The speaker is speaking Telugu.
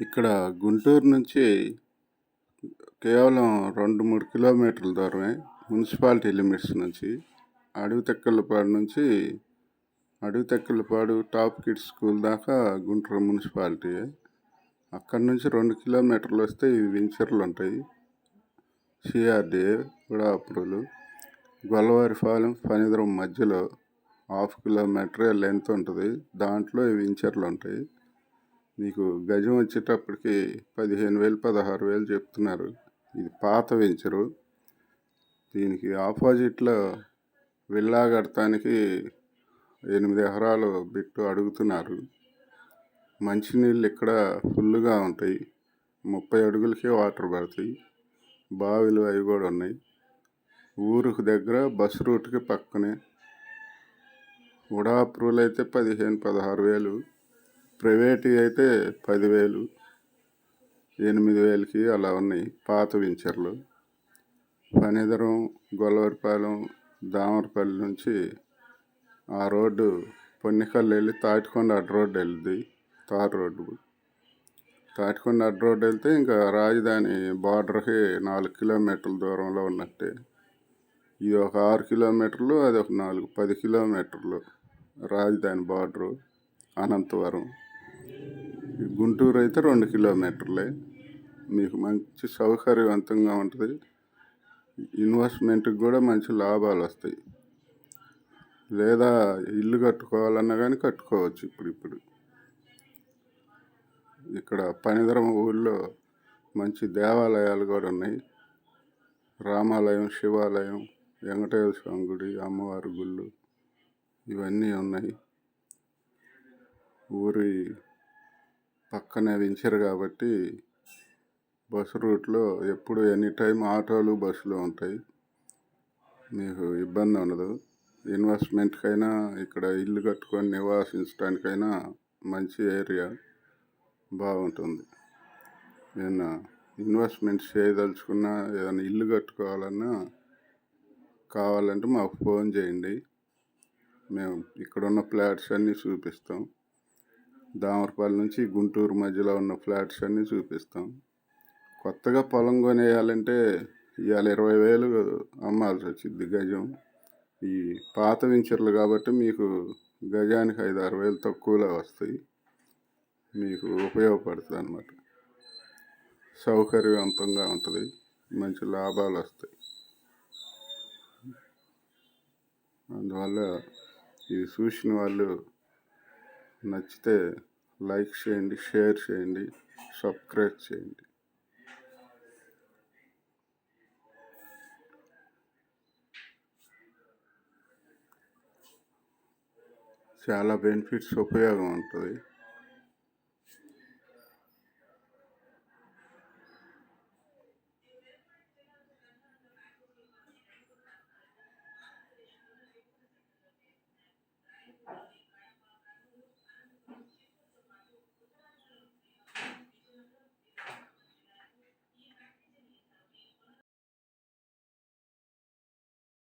ఇక్కడ గుంటూరు నుంచి కేవలం 2, 3 కిలోమీటర్ల దూరమే మున్సిపాలిటీ లిమిట్స్ నుంచి అడవితెక్కలపాడు టాప్ కిడ్స్ స్కూల్ దాకా గుంటూరు మున్సిపాలిటీ. అక్కడి నుంచి 2 కిలోమీటర్లు వస్తే ఇవి వెంచర్లు ఉంటాయి. సిఆర్డిఏ కూడా అప్రూవల్. గొల్లవారిపాలెం ఫణిదురం మధ్యలో 1/2 కిలోమీటరే లెంత్ ఉంటుంది. దాంట్లో ఈ వెంచర్లు ఉంటాయి. మీకు గజం వచ్చేటప్పటికి 15,000 16,000 చెప్తున్నారు. ఇది పాత వెంచరు. దీనికి ఆపోజిట్లో విల్లా కడటానికి 8 ఎకరాలు బిట్టు అడుగుతున్నారు. మంచినీళ్ళు ఇక్కడ ఫుల్గా ఉంటాయి. 30 అడుగులకే వాటర్ పడతాయి. బావిలు అవి కూడా ఉన్నాయి. ఊరుకు దగ్గర బస్ రూట్కి పక్కనే. ఉడా అప్రూవల్ అయితే 15,000 16,000, ప్రైవేట్ అయితే 10,000 8,000కి అలా ఉన్నాయి పాత వెంచర్లు. ఫణిదురం, గొల్లవారిపాలెం, దామరపల్లి నుంచి ఆ రోడ్డు పొన్నికల్లు వెళ్ళి తాటికొండ అడ్డ రోడ్డు వెళ్ళింది. తార్ రోడ్డు తాటికొండ అడ్డ రోడ్డు వెళ్తే ఇంకా రాజధాని బార్డర్కి 4 కిలోమీటర్ల దూరంలో ఉన్నట్టే. ఇది ఒక 6 కిలోమీటర్లు, అది ఒక 10 కిలోమీటర్లు రాజధాని బార్డరు అనంతవరం. గుంటూరు అయితే 2 కిలోమీటర్లే. మీకు మంచి సౌకర్యవంతంగా ఉంటుంది. ఇన్వెస్ట్మెంట్కి కూడా మంచి లాభాలు వస్తాయి. లేదా ఇల్లు కట్టుకోవాలన్నా కానీ కట్టుకోవచ్చు. ఇప్పుడు ఇక్కడ ఫణిదురం ఊళ్ళో మంచి దేవాలయాలు కూడా ఉన్నాయి. రామాలయం, శివాలయం, వెంకటేశ్వర స్వామి గుడి, అమ్మవారి గుళ్ళు ఇవన్నీ ఉన్నాయి. ఊరి పక్కనే వెంచర్ కాబట్టి బస్సు రూట్లో ఎప్పుడు ఎనీ టైం ఆటోలు బస్సులు ఉంటాయి. మీకు ఇబ్బంది ఉండదు. ఇన్వెస్ట్మెంట్కైనా ఇక్కడ ఇల్లు కట్టుకొని నివాసించడానికైనా మంచి ఏరియా, బాగుంటుంది. ఏదైనా ఇన్వెస్ట్మెంట్ చేయదలుచుకున్నా, ఏదైనా ఇల్లు కట్టుకోవాలన్నా కావాలంటే మాకు ఫోన్ చేయండి. మేము ఇక్కడున్న ఫ్లాట్స్ అన్నీ చూపిస్తాం. దామరపల్లి నుంచి గుంటూరు మధ్యలో ఉన్న ఫ్లాట్స్ అన్నీ చూపిస్తాం. కొత్తగా పొలం కొనేయాలంటే ఇవాళ 20,000 అమ్మాల్సి వచ్చింది గజం. ఈ పాత వెంచర్లు కాబట్టి మీకు గజానికి 5-6 వేలు తక్కువలో వస్తాయి. మీకు ఉపయోగపడుతుంది అన్నమాట. సౌకర్యవంతంగా ఉంటుంది. మంచి లాభాలు వస్తాయి. అందువల్ల ఇది చూసిన వాళ్ళు నచ్చితే లైక్ చేయండి, షేర్ చేయండి, సబ్స్క్రైబ్ చేయండి. చాలా బెనిఫిట్స్, ఉపయోగం ఉంటుంది.